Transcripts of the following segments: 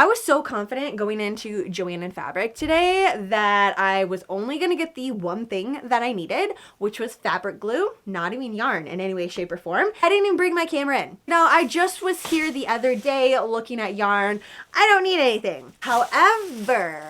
I was so confident going into Joann & Fabric today that I was only going to get the one thing that I needed, which was fabric glue, not even yarn in any way, shape, or form. I didn't even bring my camera in. Now, I just was here the other day looking at yarn. I don't need anything. However,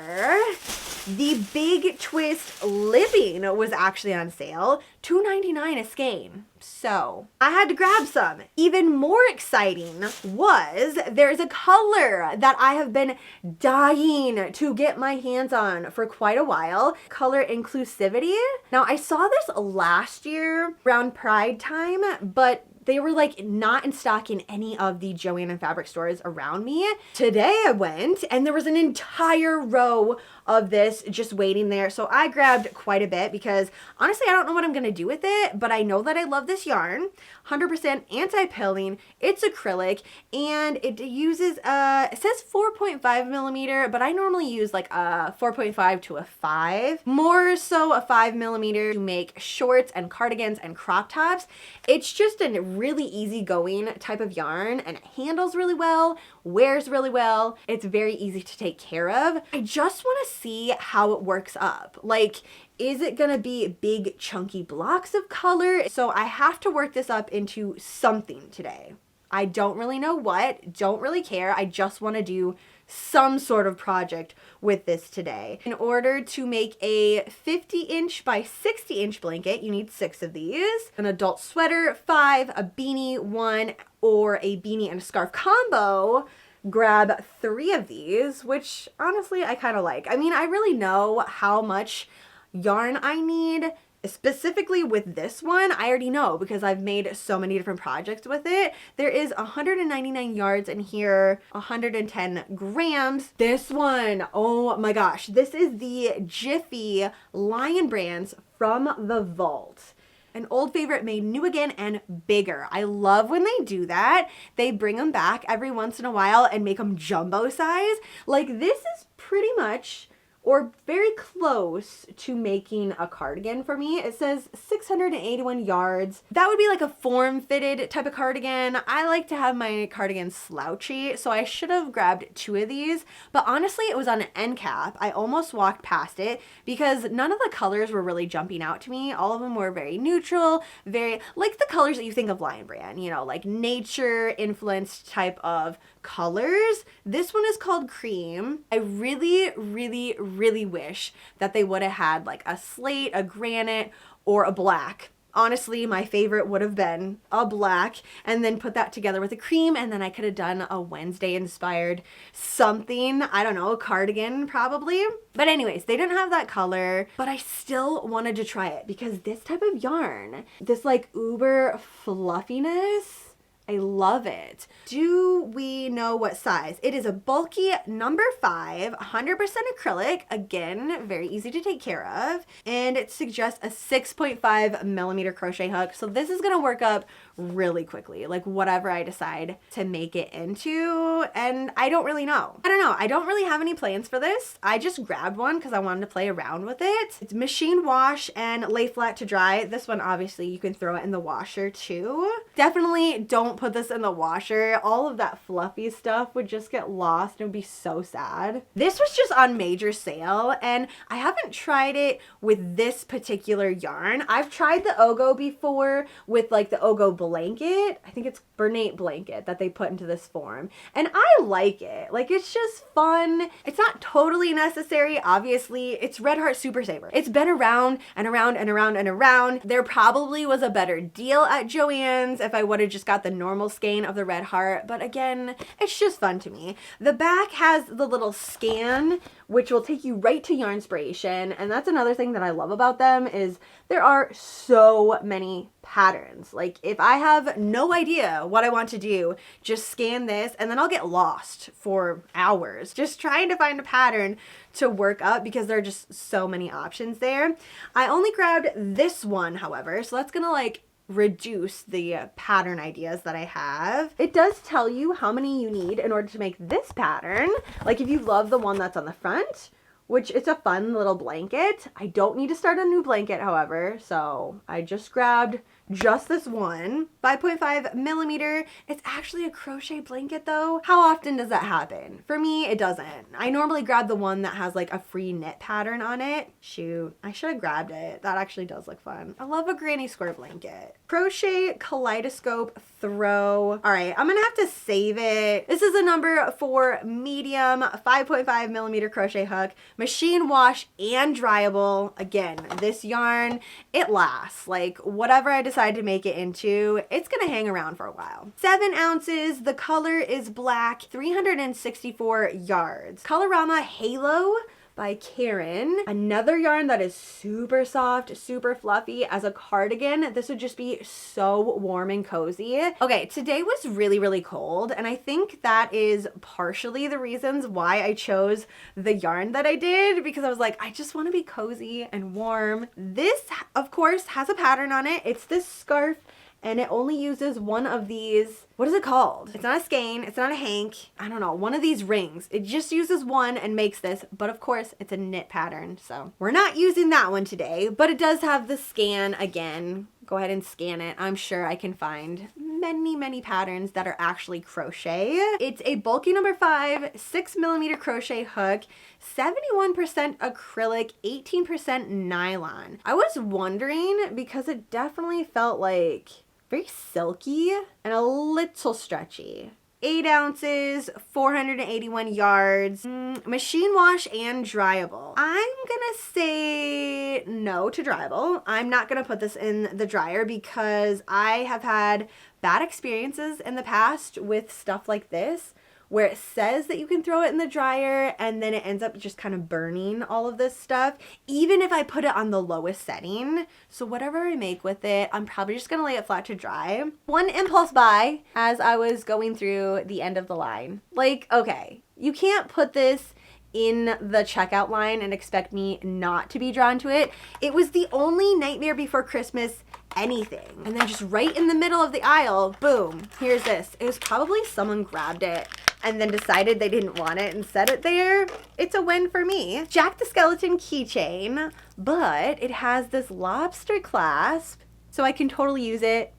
the Big Twist Living was actually on sale, $2.99 a skein. So I had to grab some. Even more exciting was there's a color that I have been dying to get my hands on for quite a while. Color Inclusivity. Now I saw this last year around Pride time, but they were like not in stock in any of the Joann & Fabric stores around me. Today I went and there was an entire row of this just waiting there. So I grabbed quite a bit because honestly, I don't know what I'm gonna do with it, but I know that I love this yarn. 100% anti-pilling, it's acrylic, and it uses, it says 4.5 millimeter, but I normally use like a 4.5 to a 5. More so a 5 millimeter to make shorts and cardigans and crop tops. It's just a really easygoing type of yarn and it handles really well, wears really well. It's very easy to take care of. I just want to see how it works up. Like, is it gonna be big chunky blocks of color? So I have to work this up into something today. I don't really know what, don't really care. I just want to do some sort of project with this today. In order to make a 50-inch by 60-inch blanket, you need 6 of these. An adult sweater, 5, a beanie, 1, or a beanie and a scarf combo, grab 3 of these, which honestly I kind of like. I mean, I really know how much yarn I need. Specifically with this one, I already know because I've made so many different projects with it. There is 199 yards in here, 110 grams. This one, oh my gosh, this is the Jiffy Lion Brands from the Vault. An old favorite made new again and bigger. I love when they do that. They bring them back every once in a while and make them jumbo size. Like, this is pretty much or very close to making a cardigan for me. It says 681 yards. That would be like a form-fitted type of cardigan. I like to have my cardigans slouchy, so I should have grabbed 2 of these, but honestly, it was on an end cap. I almost walked past it because none of the colors were really jumping out to me. All of them were very neutral, very like the colors that you think of Lion Brand, you know, like nature influenced type of colors. This one is called Cream. I really wish that they would have had like a slate, a granite, or a black. Honestly, my favorite would have been a black and then put that together with a cream, and then I could have done a Wednesday inspired something. I don't know, a cardigan probably. But anyways, they didn't have that color, but I still wanted to try it because this type of yarn, this like uber fluffiness, I love it. Do we know what size? It is a bulky number 5, 100% acrylic. Again, very easy to take care of. And it suggests a 6.5 millimeter crochet hook. So this is gonna work up really quickly, like whatever I decide to make it into. And I don't really know. I don't know. I don't really have any plans for this. I just grabbed one because I wanted to play around with it. It's machine wash and lay flat to dry. This one, obviously, you can throw it in the washer too. Definitely don't put this in the washer. All of that fluffy stuff would just get lost and it would be so sad. This was just on major sale and I haven't tried it with this particular yarn. I've tried the Ogo before with like the Ogo blanket. I think it's Bernate blanket that they put into this form. And I like it. Like, it's just fun. It's not totally necessary. Obviously, it's Red Heart Super Saver. It's been around and around and around and around. There probably was a better deal at Joann's if I would have just got the normal skein of the Red Heart. But again, it's just fun to me. The back has the little scan, which will take you right to Yarnspiration. And that's another thing that I love about them is there are so many patterns. Like, if I have no idea what I want to do, just scan this and then I'll get lost for hours just trying to find a pattern to work up because there are just so many options there. I only grabbed this one, however, so that's gonna like reduce the pattern ideas that I have. It does tell you how many you need in order to make this pattern. Like, if you love the one that's on the front, which it's a fun little blanket. I don't need to start a new blanket, however, so I just grabbed just this one 5.5 millimeter. It's actually a crochet blanket though. How often does that happen? For me, it doesn't. I normally grab the one that has like a free knit pattern on it. Shoot, I should have grabbed it. That actually does look fun. I love a granny square blanket. Crochet kaleidoscope throw. All right, I'm gonna have to save it. This is a number 4 medium 5.5 millimeter crochet hook, machine wash and dryable. Again, this yarn, it lasts. Like whatever I decide to make it into, it's gonna hang around for a while. 7 ounces, the color is black, 364 yards. Colorama Halo by Karen. Another yarn that is super soft, super fluffy. As a cardigan, this would just be so warm and cozy. Okay, today was really, really cold, and I think that is partially the reasons why I chose the yarn that I did, because I was like, I just want to be cozy and warm. This, of course, has a pattern on it. It's this scarf, and it only uses one of these, what is it called? It's not a skein, it's not a hank, I don't know, one of these rings. It just uses one and makes this, but of course it's a knit pattern, so we're not using that one today, but it does have the scan again. Go ahead and scan it. I'm sure I can find many, many patterns that are actually crochet. It's a bulky number 5, 6 millimeter crochet hook, 71% acrylic, 18% nylon. I was wondering because it definitely felt like very silky and a little stretchy. 8 ounces, 481 yards, machine wash and dryable. I'm gonna say no to dryable. I'm not gonna put this in the dryer because I have had bad experiences in the past with stuff like this, where it says that you can throw it in the dryer and then it ends up just kind of burning all of this stuff, even if I put it on the lowest setting. So whatever I make with it, I'm probably just gonna lay it flat to dry. One impulse buy as I was going through the end of the line. Like, okay, you can't put this in the checkout line and expect me not to be drawn to it. It was the only Nightmare Before Christmas anything. And then just right in the middle of the aisle, boom, here's this. It was probably someone grabbed it and then decided they didn't want it and set it there. It's a win for me. Jack the Skeleton keychain, but it has this lobster clasp, so I can totally use it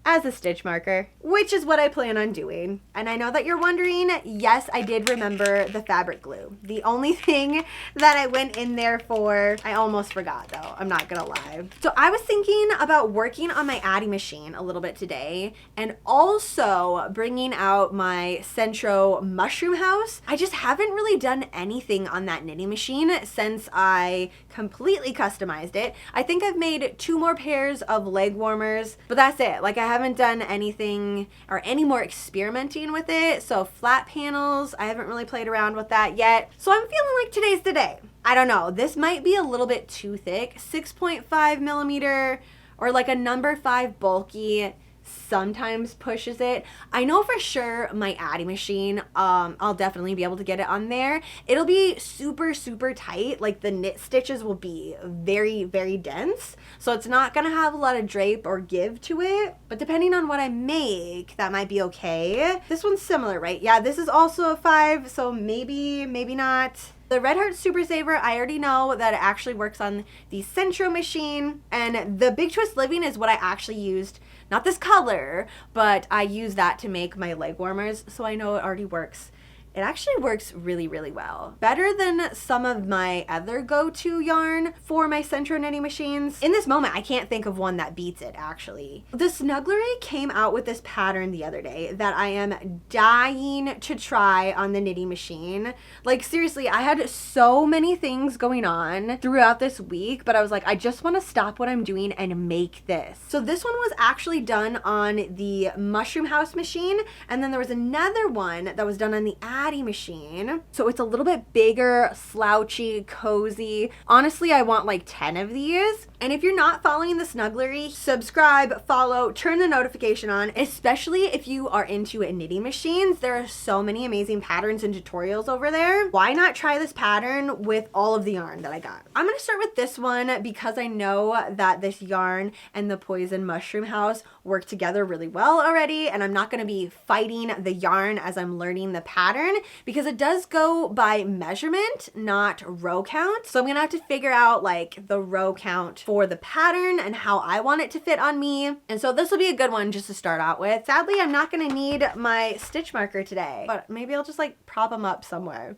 as a stitch marker, which is what I plan on doing. And I know that you're wondering, yes, I did remember the fabric glue. The only thing that I went in there for, I almost forgot though, I'm not gonna lie. So I was thinking about working on my Addy machine a little bit today and also bringing out my Centro mushroom house. I just haven't really done anything on that knitting machine since I completely customized it. I think I've made 2 more pairs of leg warmers, but that's it. Like, I haven't done anything or any more experimenting with it. So flat panels, I haven't really played around with that yet. So I'm feeling like today's the day. I don't know, this might be a little bit too thick. 6.5 millimeter or like a number 5 bulky sometimes pushes it. I know for sure my Addy machine, I'll definitely be able to get it on there. It'll be super, super tight. Like the knit stitches will be very, very dense. So it's not gonna have a lot of drape or give to it, but depending on what I make, that might be okay. This one's similar, right? Yeah, this is also a 5, so maybe, maybe not. The Red Heart Super Saver, I already know that it actually works on the Centro machine, and the Big Twist Living is what I actually used. Not this color, but I use that to make my leg warmers, so I know it already works. It actually works really, really well. Better than some of my other go-to yarn for my Centro knitting machines. In this moment, I can't think of one that beats it, actually. The Snugglery came out with this pattern the other day that I am dying to try on the knitting machine. Like, seriously, I had so many things going on throughout this week, but I was like, I just want to stop what I'm doing and make this. So this one was actually done on the Mushroom House machine, and then there was another one that was done on the Addy machine. So it's a little bit bigger, slouchy, cozy. Honestly, I want like 10 of these. And if you're not following the Snugglery, subscribe, follow, turn the notification on, especially if you are into knitting machines. There are so many amazing patterns and tutorials over there. Why not try this pattern with all of the yarn that I got? I'm gonna start with this one because I know that this yarn and the Poison Mushroom House work together really well already, and I'm not gonna be fighting the yarn as I'm learning the pattern. pattern because it does go by measurement, not row count. So I'm gonna have to figure out like the row count for the pattern and how I want it to fit on me. And so this will be a good one just to start out with. Sadly, I'm not gonna need my stitch marker today, but maybe I'll just like prop them up somewhere.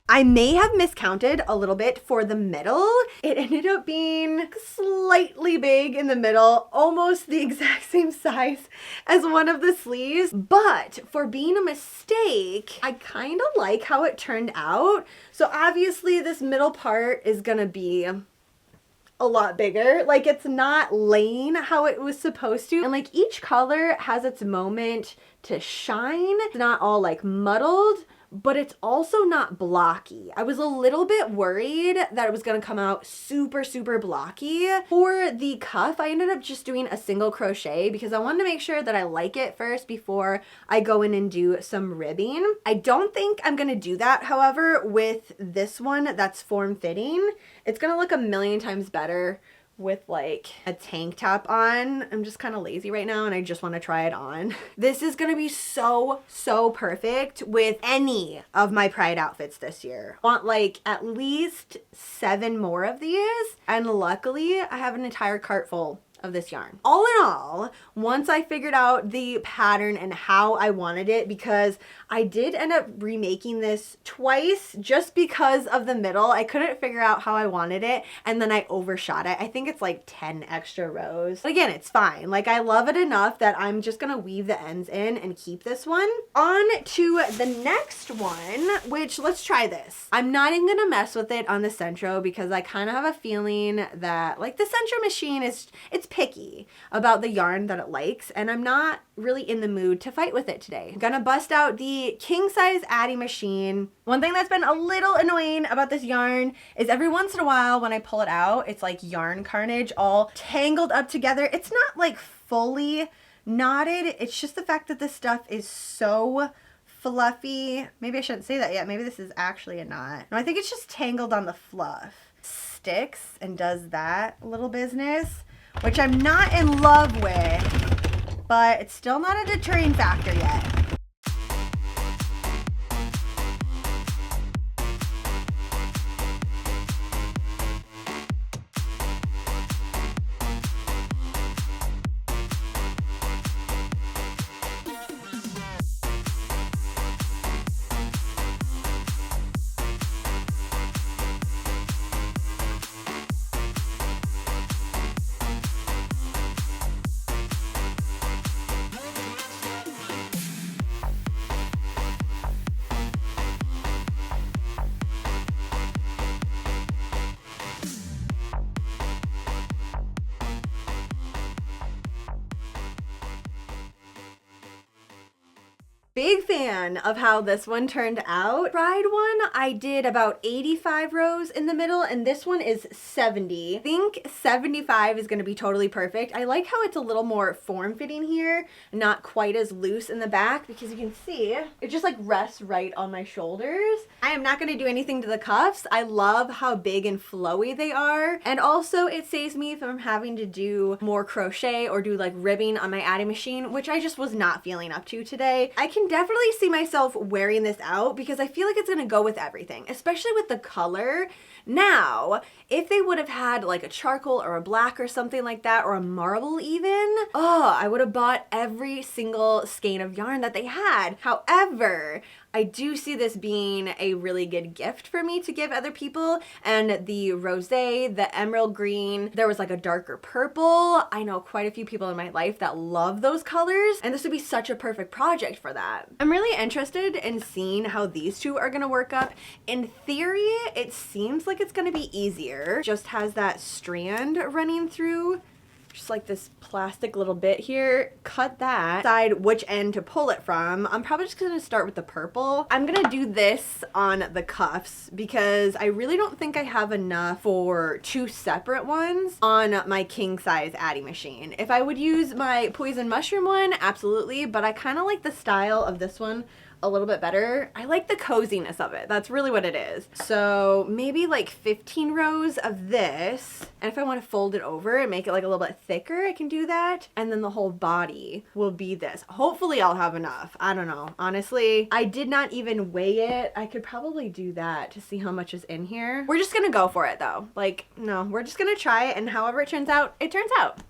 I may have miscounted a little bit for the middle. It ended up being slightly big in the middle, almost the exact same size as one of the sleeves. But for being a mistake, I kind of like how it turned out. So obviously this middle part is gonna be a lot bigger. Like it's not laying how it was supposed to. And like each color has its moment to shine. It's not all like muddled, but it's also not blocky. I was a little bit worried that it was gonna come out super, super blocky. For the cuff, I ended up just doing a single crochet because I wanted to make sure that I like it first before I go in and do some ribbing. I don't think I'm gonna do that, however, with this one that's form-fitting. It's gonna look a million times better with like a tank top on. I'm just kind of lazy right now and I just want to try it on. This is gonna be so perfect with any of my Pride outfits this year. I want like at least 7 more of these, and luckily I have an entire cart full of this yarn. All in all, once I figured out the pattern and how I wanted it, because I did end up remaking this twice just because of the middle. I couldn't figure out how I wanted it and then I overshot it. I think it's like 10 extra rows. But again, it's fine. Like I love it enough that I'm just gonna weave the ends in and keep this one. On to the next one, which let's try this. I'm not even gonna mess with it on the Centro because I kind of have a feeling that like the Centro machine it's picky about the yarn that it likes, and I'm not really in the mood to fight with it today. I'm gonna bust out the king size Addy machine. One thing that's been a little annoying about this yarn is every once in a while when I pull it out, it's like yarn carnage all tangled up together. It's not like fully knotted. It's just the fact that this stuff is so fluffy. Maybe I shouldn't say that yet. Maybe this is actually a knot. No, I think it's just tangled on the fluff. Sticks and does that little business, which I'm not in love with, but it's still not a deterring factor yet. Big fan of how this one turned out. Pride one, I did about 85 rows in the middle, and this one is 70. I think 75 is gonna be totally perfect. I like how it's a little more form-fitting here, not quite as loose in the back, because you can see it just like rests right on my shoulders. I am not gonna do anything to the cuffs. I love how big and flowy they are, and also it saves me from having to do more crochet or do like ribbing on my Addy machine, which I just was not feeling up to today. I can definitely see myself wearing this out because I feel like it's gonna go with everything, especially with the color. Now, if they would have had like a charcoal or a black or something like that, or a marble even, oh, I would have bought every single skein of yarn that they had. However, I do see this being a really good gift for me to give other people. And the rosé, the emerald green, there was like a darker purple. I know quite a few people in my life that love those colors, and this would be such a perfect project for that. I'm really interested in seeing how these two are gonna work up. In theory, it seems like it's gonna be easier. Just has that strand running through, just like this plastic little bit here. Cut that, decide which end to pull it from. I'm probably just gonna start with the purple. I'm gonna do this on the cuffs because I really don't think I have enough for two separate ones on my king size Addy machine. If I would use my poison mushroom one, absolutely, but I kind of like the style of this one a little bit better. I like the coziness of it. That's really what it is. So maybe like 15 rows of this. And if I want to fold it over and make it like a little bit thicker, I can do that. And then the whole body will be this. Hopefully I'll have enough. I don't know. Honestly, I did not even weigh it. I could probably do that to see how much is in here. We're just gonna go for it though. Like, no, we're just gonna try it, and however it turns out, it turns out.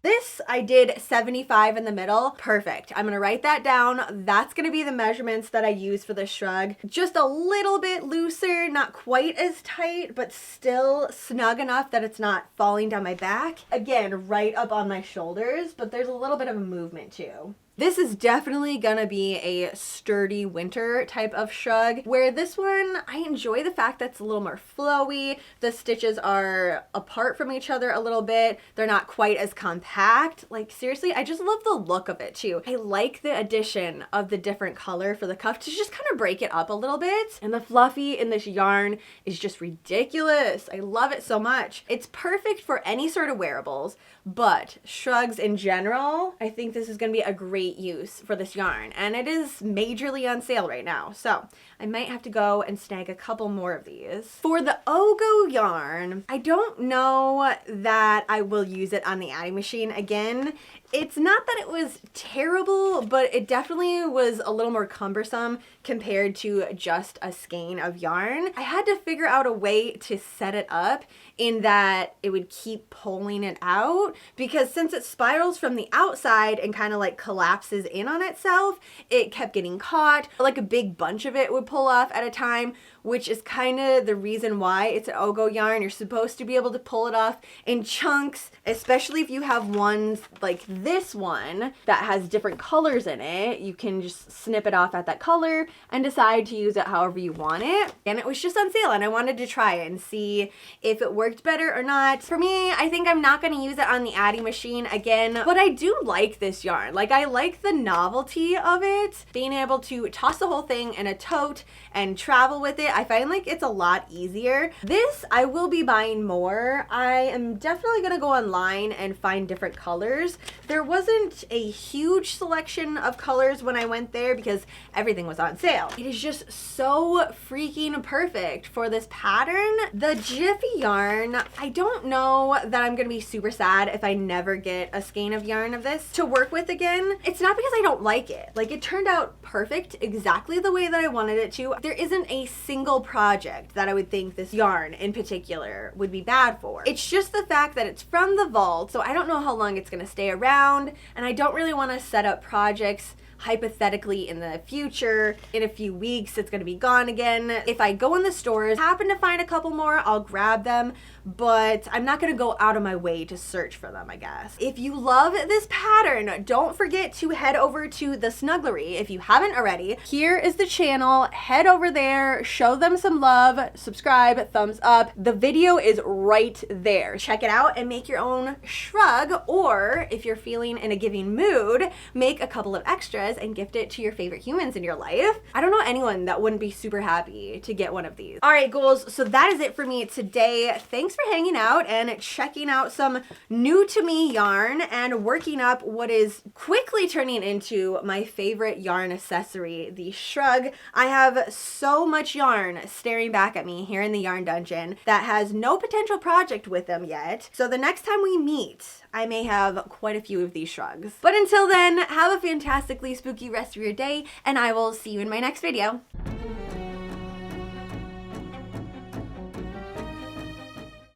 This, I did 75 in the middle. Perfect. I'm gonna write that down. That's gonna be the measurements that I use for this shrug. Just a little bit looser, not quite as tight, but still snug enough that it's not falling down my back. Again, right up on my shoulders, but there's a little bit of a movement too. This is definitely gonna be a sturdy winter type of shrug, where this one, I enjoy the fact that it's a little more flowy. The stitches are apart from each other a little bit. They're not quite as compact. Like seriously, I just love the look of it too. I like the addition of the different color for the cuff to just kind of break it up a little bit. And the fluffy in this yarn is just ridiculous. I love it so much. It's perfect for any sort of wearables, but shrugs in general, I think this is gonna be a great use for this yarn, and it is majorly on sale right now, so I might have to go and snag a couple more of these. For the Ogo yarn, I don't know that I will use it on the Addy machine again. It's not that it was terrible, but it definitely was a little more cumbersome compared to just a skein of yarn. I had to figure out a way to set it up in that it would keep pulling it out, because since it spirals from the outside and kind of like collapses in on itself, it kept getting caught. Like a big bunch of it would pull off at a time, which is kind of the reason why it's an Ogo yarn. You're supposed to be able to pull it off in chunks, especially if you have ones like this one that has different colors in it. You can just snip it off at that color and decide to use it however you want it. And it was just on sale, and I wanted to try it and see if it worked better or not. For me, I think I'm not going to use it on the Addy machine again, but I do like this yarn. Like, I like the novelty of it, being able to toss the whole thing in a tote and travel with it. I find like it's a lot easier. This, I will be buying more. I am definitely gonna go online and find different colors. There wasn't a huge selection of colors when I went there because everything was on sale. It is just so freaking perfect for this pattern. The Jiffy yarn, I don't know that I'm gonna be super sad if I never get a skein of yarn of this to work with again. It's not because I don't like it. Like, it turned out perfect, exactly the way that I wanted it to. There isn't a single project that I would think this yarn in particular would be bad for. It's just the fact that it's from the vault, so I don't know how long it's gonna stay around, and I don't really want to set up projects hypothetically in the future, in a few weeks, it's gonna be gone again. If I go in the stores, happen to find a couple more, I'll grab them, but I'm not gonna go out of my way to search for them, I guess. If you love this pattern, don't forget to head over to the Snugglery if you haven't already. Here is the channel. Head over there, show them some love, subscribe, thumbs up. The video is right there. Check it out and make your own shrug, or if you're feeling in a giving mood, make a couple of extras and gift it to your favorite humans in your life. I don't know anyone that wouldn't be super happy to get one of these. All right, ghouls, so that is it for me today. Thanks for hanging out and checking out some new to me yarn and working up what is quickly turning into my favorite yarn accessory, the shrug. I have so much yarn staring back at me here in the yarn dungeon that has no potential project with them yet. So the next time we meet, I may have quite a few of these shrugs. But until then, have a fantastically spooky rest of your day, and I will see you in my next video.